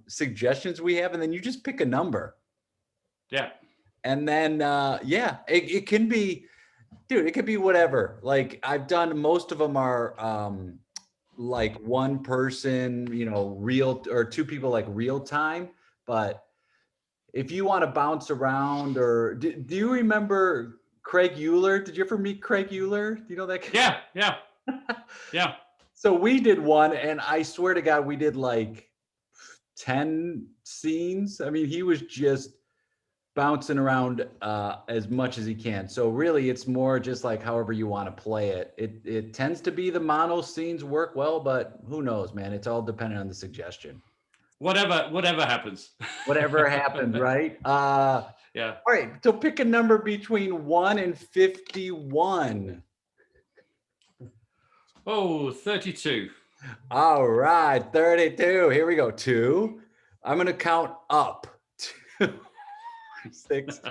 suggestions we have, and then you just pick a number. Yeah. And then, yeah, it can be, dude, it could be whatever. Like I've done, most of them are like one person, you know, real, or two people like real time. But if you want to bounce around, or do you remember Craig Euler? Did you ever meet Craig Euler? Do you know that guy? Yeah, yeah, yeah. So we did one, and I swear to God, we did like 10 scenes. I mean, he was just bouncing around as much as he can. So really, it's more just like however you want to play it. It tends to be the mono scenes work well, but who knows, man? It's all dependent on the suggestion. Whatever happens. Whatever happens, right? Yeah. All right, so pick a number between 1 and 51. Oh, 32. All right, 32. Here we go. 2. I'm going to count up. 2, 6,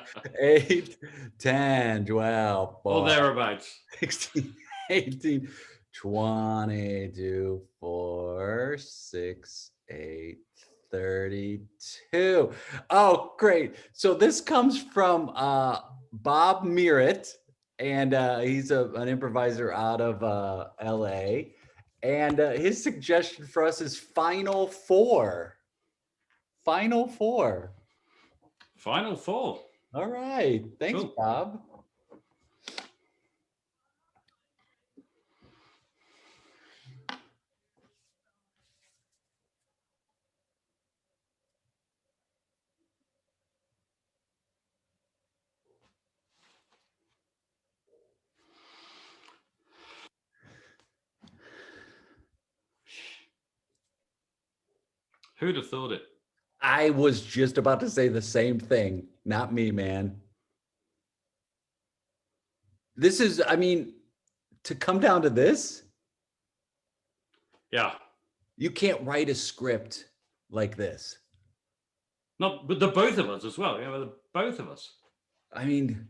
8, 10, 12, or thereabouts. 16, 18, 22, 4, 6, 8, 32. Oh, great. So this comes from Bob Miret, and he's an improviser out of LA. And his suggestion for us is Final 4. Final 4. Final 4. All right. Thanks, cool. Bob. Who'd have thought it? I was just about to say the same thing. Not me, man. This is, I mean, to come down to this. Yeah. You can't write a script like this. Not, but the both of us as well. Yeah, the both of us. I mean,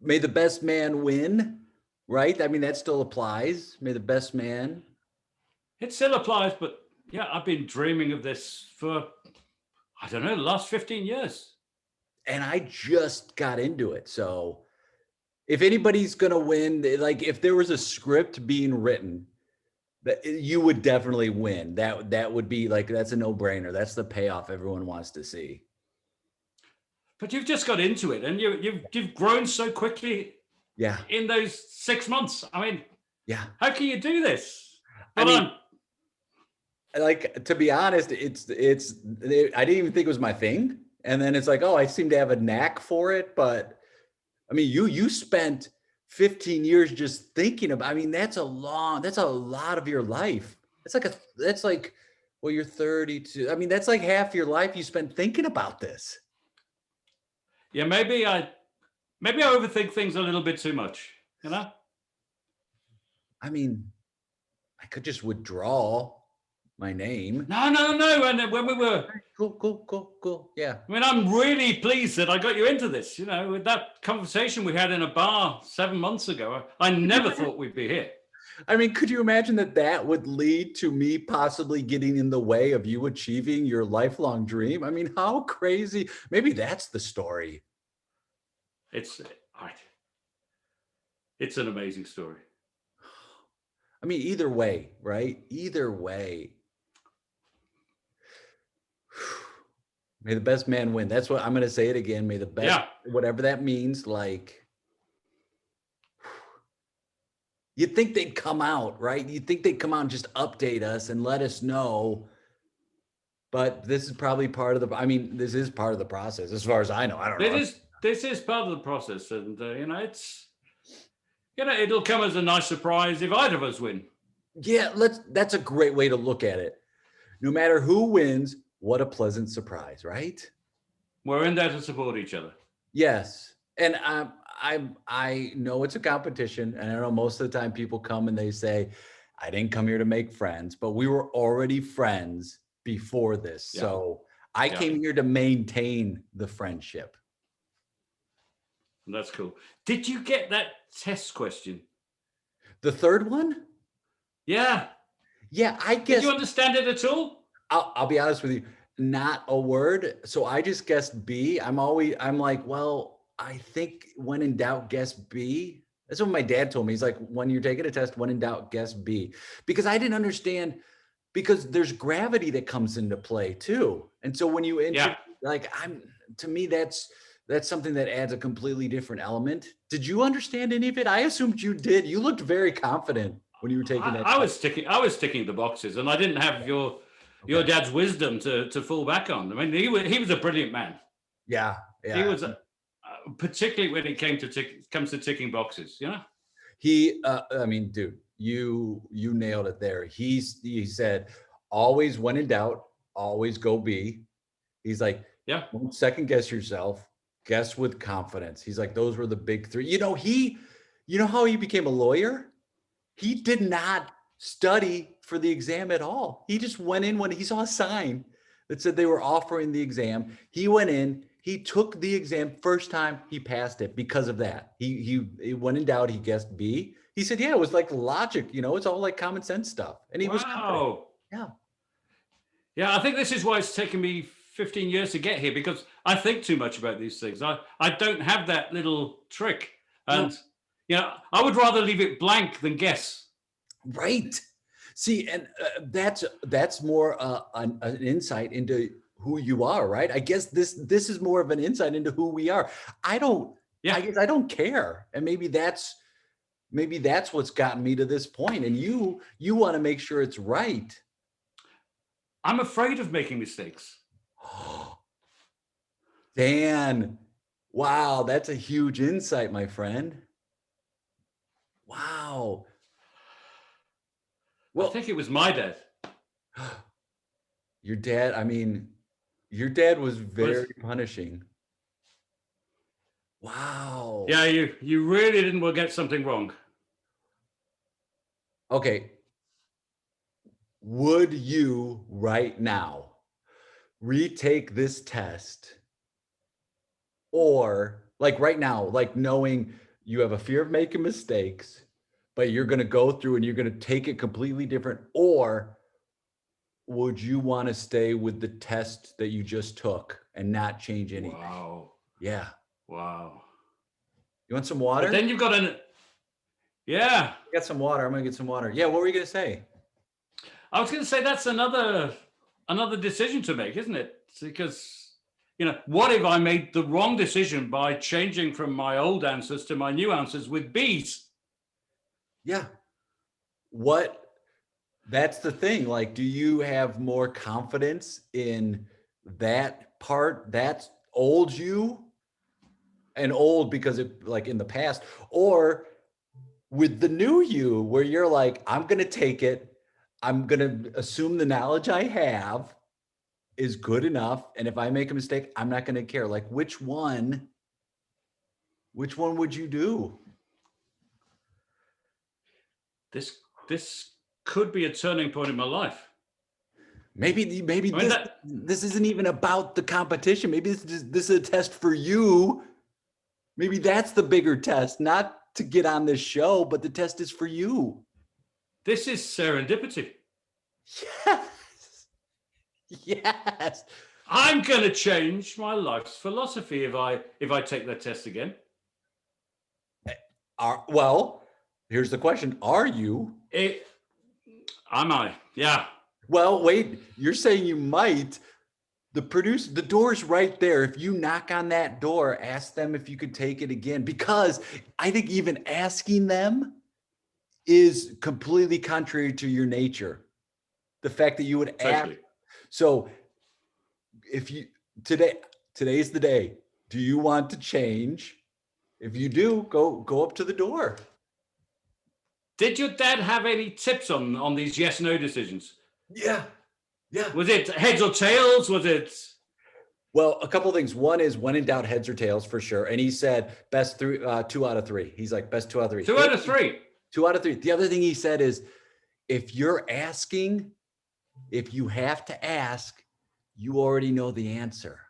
may the best man win, right? I mean, that still applies. May the best man. It still applies, but yeah, I've been dreaming of this for, I don't know, the last 15 years. And I just got into it. So if anybody's going to win, like if there was a script being written, that you would definitely win. That would be like, that's a no-brainer. That's the payoff everyone wants to see. But you've just got into it, and you've grown so quickly. Yeah. In those 6 months. I mean, yeah. How can you do this? I mean, like, to be honest, I didn't even think it was my thing. And then it's like, oh, I seem to have a knack for it. But I mean, you spent 15 years just thinking about, I mean, that's a lot of your life. That's like, well, you're 32. I mean, that's like half your life you spent thinking about this. Yeah, maybe I overthink things a little bit too much, you know? I mean, I could just withdraw my name. No. And when we were cool. Yeah. I mean, I'm really pleased that I got you into this. You know, with that conversation we had in a bar 7 months ago, I never thought we'd be here. I mean, could you imagine that would lead to me possibly getting in the way of you achieving your lifelong dream? I mean, how crazy? Maybe that's the story. It's an amazing story. I mean, either way, right? Either way. May the best man win. That's what I'm going to say it again. May the best, whatever that means. Like, you'd think they'd come out, right? You'd think they'd come out and just update us and let us know. But this is probably part of this is part of the process, as far as I know. I don't know. This is part of the process. And, it'll come as a nice surprise if either of us win. Yeah, that's a great way to look at it. No matter who wins, what a pleasant surprise, right? We're in there to support each other. Yes. And I know it's a competition, and I know most of the time people come and they say, I didn't come here to make friends, but we were already friends before this. Yeah. So I came here to maintain the friendship. That's cool. Did you get that test question? The third one? Yeah. Yeah, I guess. Did you understand it at all? I'll be honest with you, not a word. So I just guessed B. I'm like, well, I think when in doubt, guess B. That's what my dad told me. He's like, when you're taking a test, when in doubt, guess B. Because I didn't understand, because there's gravity that comes into play too. And so when you Yeah. like, to me, that's something that adds a completely different element. Did you understand any of it? I assumed you did. You looked very confident when you were taking that I test. was ticking the boxes, and I didn't have your Okay. dad's wisdom to fall back on. I mean, he was a brilliant man. Yeah. He Yeah. was, particularly when it comes to ticking boxes. You know. I mean, dude, you nailed it there. He said, always when in doubt, always go B. He's like, Yeah. don't second guess yourself, guess with confidence. He's like, those were the big three. You know how he became a lawyer? He did not study for the exam at all. He just went in when he saw a sign that said they were offering the exam. He went in, he took the exam. First time he passed it because of that. He when in doubt, he guessed B. He said, yeah, it was like logic, it's all like common sense stuff. And he was confident. Wow. Yeah. Yeah, I think this is why it's taken me 15 years to get here, because I think too much about these things. I don't have that little trick. No, And, I would rather leave it blank than guess. right. See, and that's more an insight into who you are, right? I guess this is more of an insight into who we are. I Yeah, guess I don't care, and maybe that's what's gotten me to this point. And you want to make sure it's right. I'm afraid of making mistakes. Dan, wow, that's a huge insight, my friend. Wow. I Well, think it was my dad. your dad, I mean, your dad was Was very punishing. Wow. Yeah, you really didn't want to get something wrong. Okay. Would you right now retake this test, or like right now, like knowing you have a fear of making mistakes, but you're going to go through and you're going to take it completely different? Or would you want to stay with the test that you just took and not change anything? Wow. Yeah. Wow. You want some But water? then you've got yeah. I got some water. I'm going to get some water. Yeah. What were you going to say? I was going to say that's another decision to make, isn't it? Because, what if I made the wrong decision by changing from my old answers to my new answers with B's? Yeah. What That's the thing. Like, do you have more confidence in that part, that's old you, and old because it like in the past, or with the new you where you're like, I'm going to take it. I'm going to assume the knowledge I have is good enough. And if I make a mistake, I'm not going to care. Like, which one would you do? This could be a turning point in my life. Maybe I mean, this isn't even about the competition. Maybe this is a test for you. Maybe that's the bigger test, not to get on this show, but the test is for you. this is serendipity. Yes. Yes. I'm going to change my life's philosophy if I take that test again. Well, here's the question. Are you? Am I? Yeah. Well, wait, you're saying you might. The door's right there. If you knock on that door, ask them if you could take it again, because I think even asking them is completely contrary to your nature. The fact that you would ask. Totally. So if you today's the day. Do you want to change? If you do, go up to the door. Did your dad have any tips on these yes/no decisions? Yeah. Yeah. Was it heads or tails? Was it? Well, a couple of things. One is when in doubt, heads or tails for sure. And he said best 2 out of 3. He's like best 2 out of 3. 2 out of 3. 2 out of 3. The other thing he said is if you're asking, if you have to ask, you already know the answer.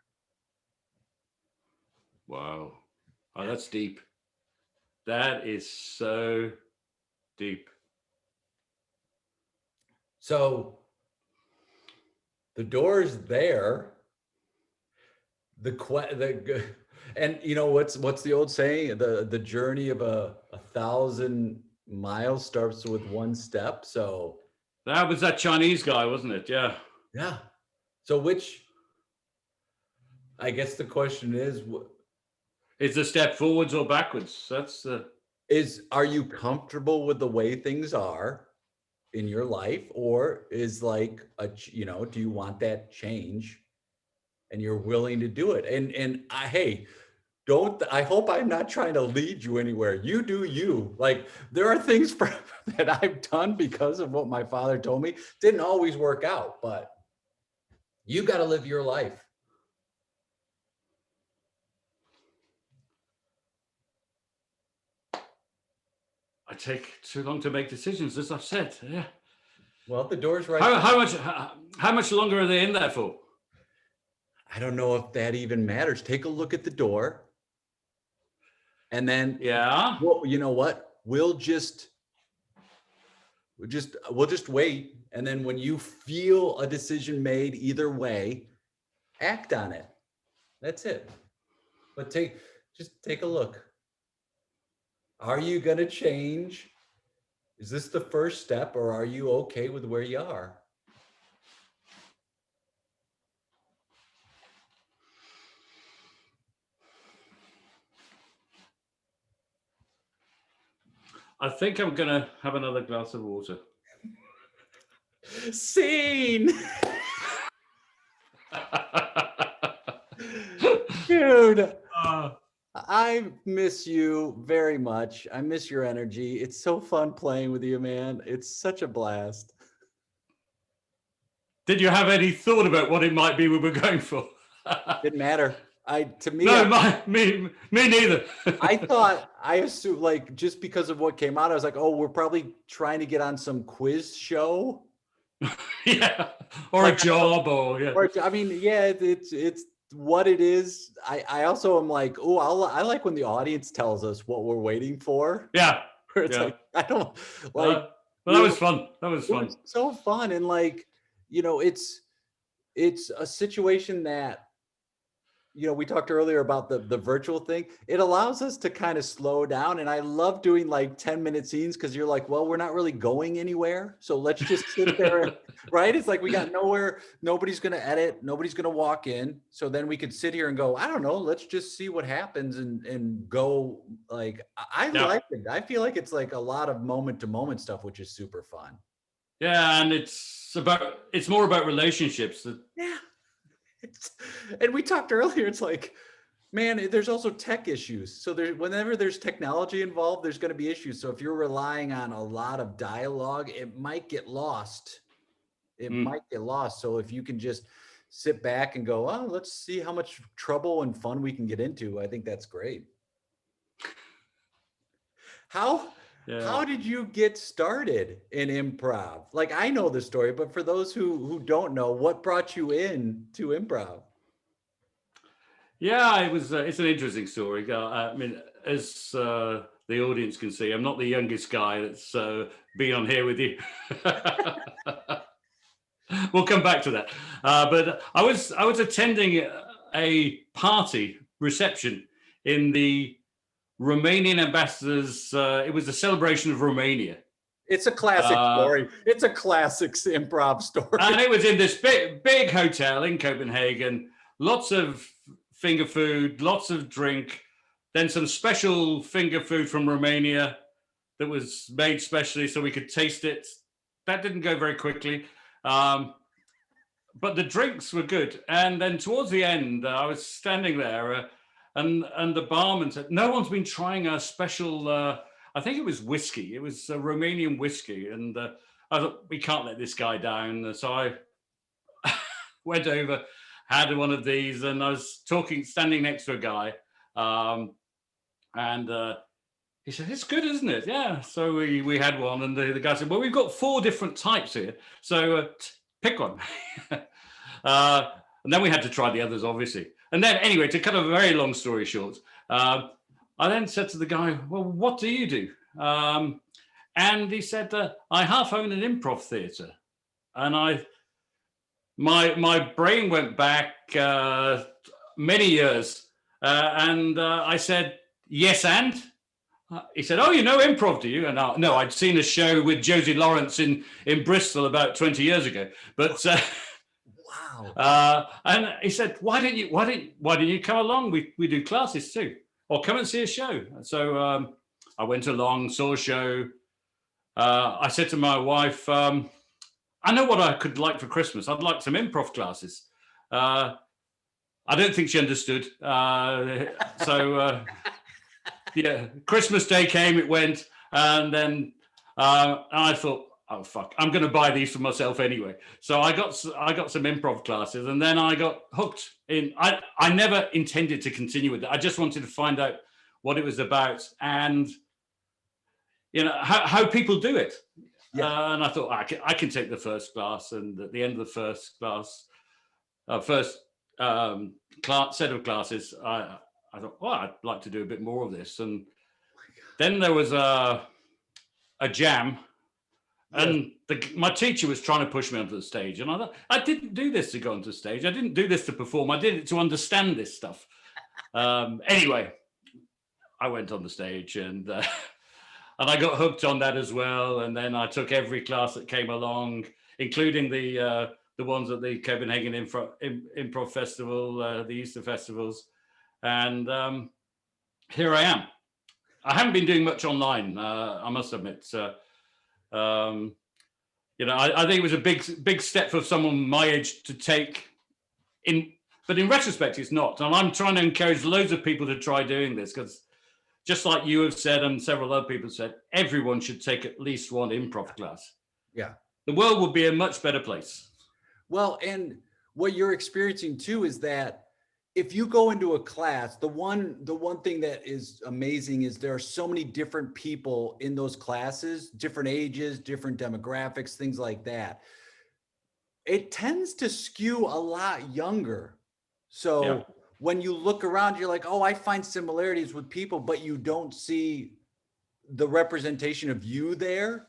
Wow. Oh, that's deep. That is so deep. So The door's there. And you know what's the old saying? The journey of a 1,000 miles starts with one step. So That was that Chinese guy, wasn't it? Yeah. yeah. So I guess the question Is the step forwards or backwards? are you comfortable with the way things are in your life, or is like do you want that change and you're willing to do it? And hey, I hope I'm not trying to lead you anywhere. You do you. Like, there are things that I've done because of what my father told me. Didn't always work out, but you got to live your life. I take too long to make decisions, as I've said. Yeah. Well, the door's right. How much longer are they in there for? I don't know if that even matters. Take a look at the door. And then, yeah, well, you know what? We'll just wait. And then when you feel a decision made either way, act on it. That's it. But just take a look. Are you going to change? Is this the first step, or are you okay with where you are? I think I'm going to have another glass of water. Scene. Dude, I miss you very much. I miss your energy. It's so fun playing with you, man. It's such a blast. Did you have any thought about what it might be we were going for? Didn't matter. Me neither. I assumed, like, just because of what came out, I was like, oh, we're probably trying to get on some quiz show. Yeah, or like a job, I mean, yeah, it's what it is. I also am like, oh, I like when the audience tells us what we're waiting for. Yeah, where it's like, I don't like. Well, that was fun. That was fun. It was so fun, and like, it's a situation that, we talked earlier about the virtual thing. It allows us to kind of slow down. And I love doing like 10-minute scenes, because you're like, well, we're not really going anywhere. So let's just sit there, right? It's like, we got nowhere. Nobody's going to edit. Nobody's going to walk in. So then we could sit here and go, I don't know, let's just see what happens and go. Like, I like it. I feel like it's like a lot of moment to moment stuff, which is super fun. Yeah. And it's more about relationships. Yeah. And we talked earlier, it's like, man, there's also tech issues. So whenever there's technology involved, there's going to be issues. So if you're relying on a lot of dialogue, it might get lost. So if you can just sit back and go, oh, let's see how much trouble and fun we can get into, I think that's great. How did you get started in improv? Like, I know the story, but for those who don't know, what brought you in to improv? Yeah, it's an interesting story. I mean, as the audience can see, I'm not the youngest guy that's been on here with you. We'll come back to that. But I was attending a party reception in the Romanian ambassadors. It was a celebration of Romania. It's a classic story. It's a classic improv story. And it was in this big hotel in Copenhagen. Lots of finger food, lots of drink, then some special finger food from Romania that was made specially so we could taste it. That didn't go very quickly. But the drinks were good. And then towards the end, I was standing there and the barman said, no one's been trying a special, I think it was whiskey. It was a Romanian whiskey. And I thought, we can't let this guy down. So I went over, had one of these, and I was standing next to a guy. And he said, it's good, isn't it? Yeah. So we had one, and the guy said, well, we've got 4 different types here. So pick one. And then we had to try the others, obviously. And then, anyway, to cut a very long story short, I then said to the guy, well, what do you do? And he said, I half own an improv theatre. And my brain went back many years, and I said, yes, and? He said, oh, you know improv, do you? And no, I'd seen a show with Josie Lawrence in Bristol about 20 years ago. But wow. And he said, why didn't you come along? We do classes too, or come and see a show. So I went along, saw a show. I said to my wife, I know what I could like for Christmas. I'd like some improv classes. I don't think she understood. Yeah, Christmas Day came, it went, and then I thought, oh fuck, I'm going to buy these for myself anyway. So I got some improv classes, and then I got hooked in. I never intended to continue with it. I just wanted to find out what it was about, and how people do it. Yeah. And I thought I can take the first class, and at the end of the first class, set of classes, I thought, well, I'd like to do a bit more of this. And then there was a jam, and my teacher was trying to push me onto the stage. And I thought, I didn't do this to go onto the stage. I didn't do this to perform. I did it to understand this stuff. Anyway, I went on the stage, and I got hooked on that as well. And then I took every class that came along, including the ones at the Copenhagen Improv Festival, the Easter festivals. And here I am. I haven't been doing much online, I must admit. I think it was a big step for someone my age to take. But in retrospect, it's not. And I'm trying to encourage loads of people to try doing this, because just like you have said, and several other people said, everyone should take at least one improv class. Yeah. The world would be a much better place. Well, and what you're experiencing too is that if you go into a class, the one thing that is amazing is there are so many different people in those classes, different ages, different demographics, things like that. It tends to skew a lot younger. So when you look around, you're like, oh, I find similarities with people, but you don't see the representation of you there.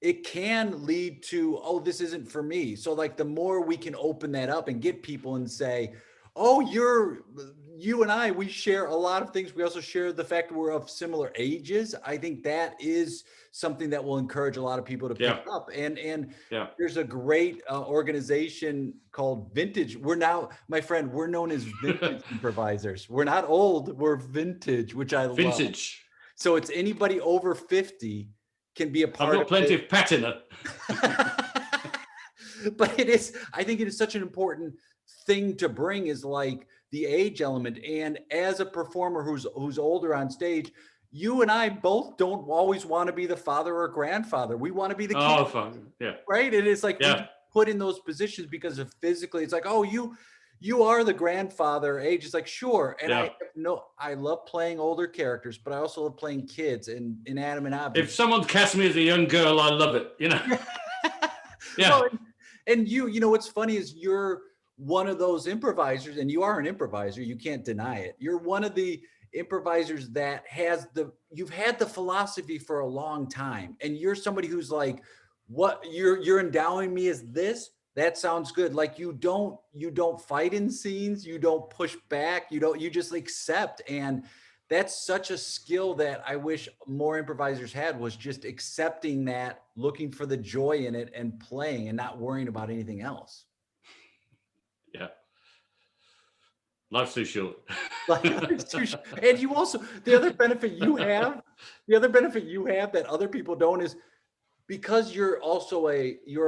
It can lead to, oh, this isn't for me. So like the more we can open that up and get people and say, oh, you and I, we share a lot of things. We also share the fact that we're of similar ages. I think that is something that will encourage a lot of people to pick up. And there's a great organization called Vintage. We're now, my friend, we're known as Vintage Improvisers. We're not old, we're vintage, which I love. Vintage. So it's anybody over 50 can be a part of it. I've got plenty of patina. But I think it is such an important thing to bring, is like the age element. And as a performer who's older on stage, you and I both don't always want to be the father or grandfather. We want to be the kid. Oh, fun. Yeah. Right. And it's like we put in those positions because of physically, it's like, oh, you are the grandfather age. It's like, sure. And I love playing older characters, but I also love playing kids and inanimate objects. If someone casts me as a young girl, I love it, Well, and what's funny is you're one of those improvisers, and you are an improviser. You can't deny it. You're one of the improvisers that you've had the philosophy for a long time. And you're somebody who's like, what you're endowing me as this, that sounds good. Like you don't fight in scenes. You don't push back. You just accept. And that's such a skill that I wish more improvisers had, was just accepting that, looking for the joy in it and playing and not worrying about anything else. Yeah. Life's too short. And you also, the other benefit you have that other people don't is because you're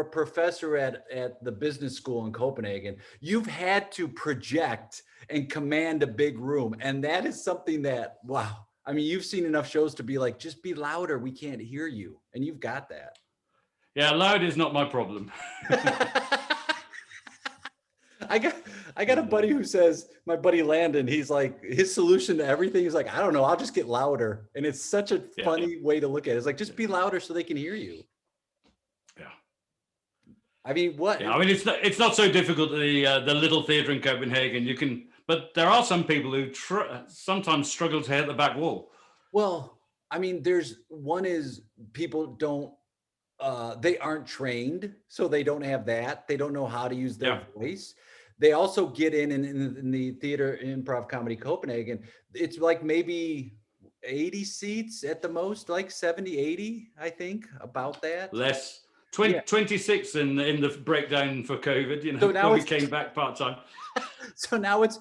a professor at the business school in Copenhagen, you've had to project and command a big room. And that is something that, wow. I mean, you've seen enough shows to be like, just be louder. We can't hear you. And you've got that. Yeah, loud is not my problem. I got a buddy who says, my buddy Landon, he's like, his solution to everything is like, I don't know, I'll just get louder. And it's such a funny way to look at it. It's like, just be louder so they can hear you. Yeah. I mean, what? Yeah, I mean, it's not so difficult. The little theatre in Copenhagen, but there are some people who sometimes struggle to hit the back wall. Well, I mean, one is people don't they aren't trained, so they don't have that. They don't know how to use their Yeah. voice. They also get in the theater Improv Comedy Copenhagen. It's like maybe 80 seats at the most, like 70, 80, I think, about that. Less. 20, Yeah. 26 in the breakdown for COVID, you know, So now when we it's came back part-time. so now it's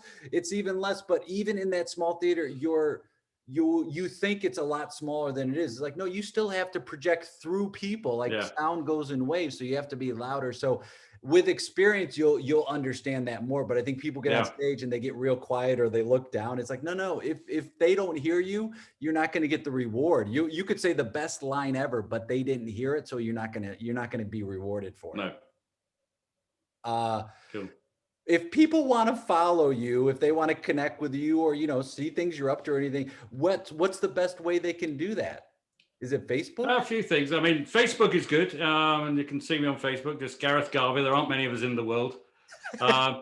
even less, but even in that small theater, you think it's a lot smaller than it is. It's like, no, you still have to project through people. Like Yeah. sound goes in waves, so you have to be louder. So with experience, you'll understand that more. But I think people get on Yeah. stage and they get real quiet or they look down. It's like, no, if they don't hear you, you're not going to get the reward. You could say the best line ever, but they didn't hear it, so you're not gonna be rewarded for it. No. Cool. If people want to follow you, if they want to connect with you, or see things you're up to or anything, what's the best way they can do that? Is it Facebook? A few things. I mean, Facebook is good, and you can see me on Facebook. Just Gareth Garvey. There aren't many of us in the world. I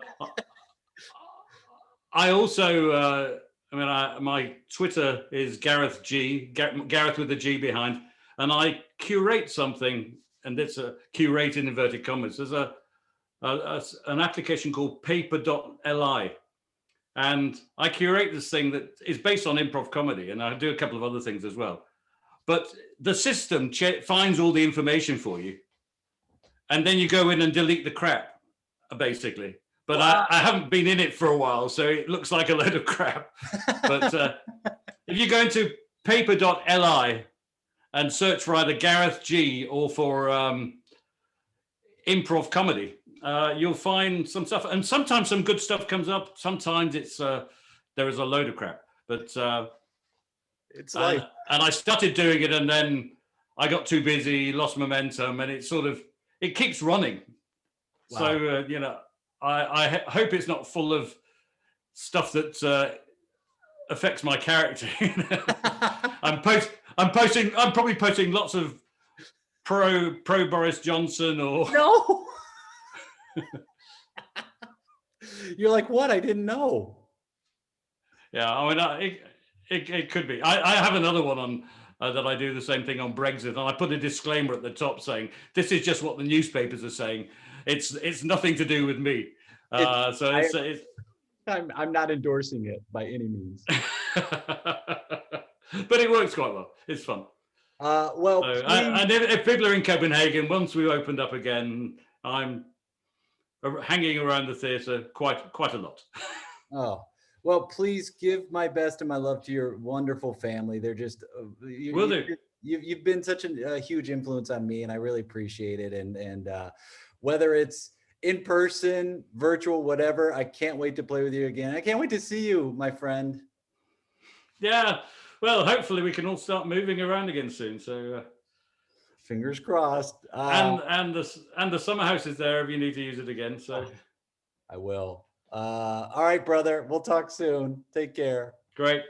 also, my Twitter is Gareth G, Gareth with a G behind, and I curate something, and it's a curate in inverted commas. There's an application called paper.li, and I curate this thing that is based on improv comedy, and I do a couple of other things as well. But the system finds all the information for you, and then you go in and delete the crap, basically. But Wow. I haven't been in it for a while, so it looks like a load of crap. But if you go into paper.li and search for either Gareth G or for improv comedy, you'll find some stuff. And sometimes some good stuff comes up. Sometimes it's there is a load of crap. But it's like, and I started doing it, and then I got too busy, lost momentum, and it keeps running. wow. So I hope it's not full of stuff that affects my character. I'm probably posting lots of pro Boris Johnson or No. You're like, what? I didn't know. Yeah, I mean, it could be. I have another one on that I do the same thing on Brexit, and I put a disclaimer at the top saying this is just what the newspapers are saying. It's nothing to do with me. I'm not endorsing it by any means. But it works quite well. It's fun. Well, and if people are in Copenhagen, once we opened up again, I'm hanging around the theatre quite a lot. Oh, well, please give my best and my love to your wonderful family. They're just, you've been such a huge influence on me, and I really appreciate it. And whether it's in person, virtual, whatever, I can't wait to play with you again. I can't wait to see you, my friend. Yeah. Well, hopefully we can all start moving around again soon. So fingers crossed. And the summer house is there if you need to use it again. So I will. All right, brother. We'll talk soon. Take care. Great.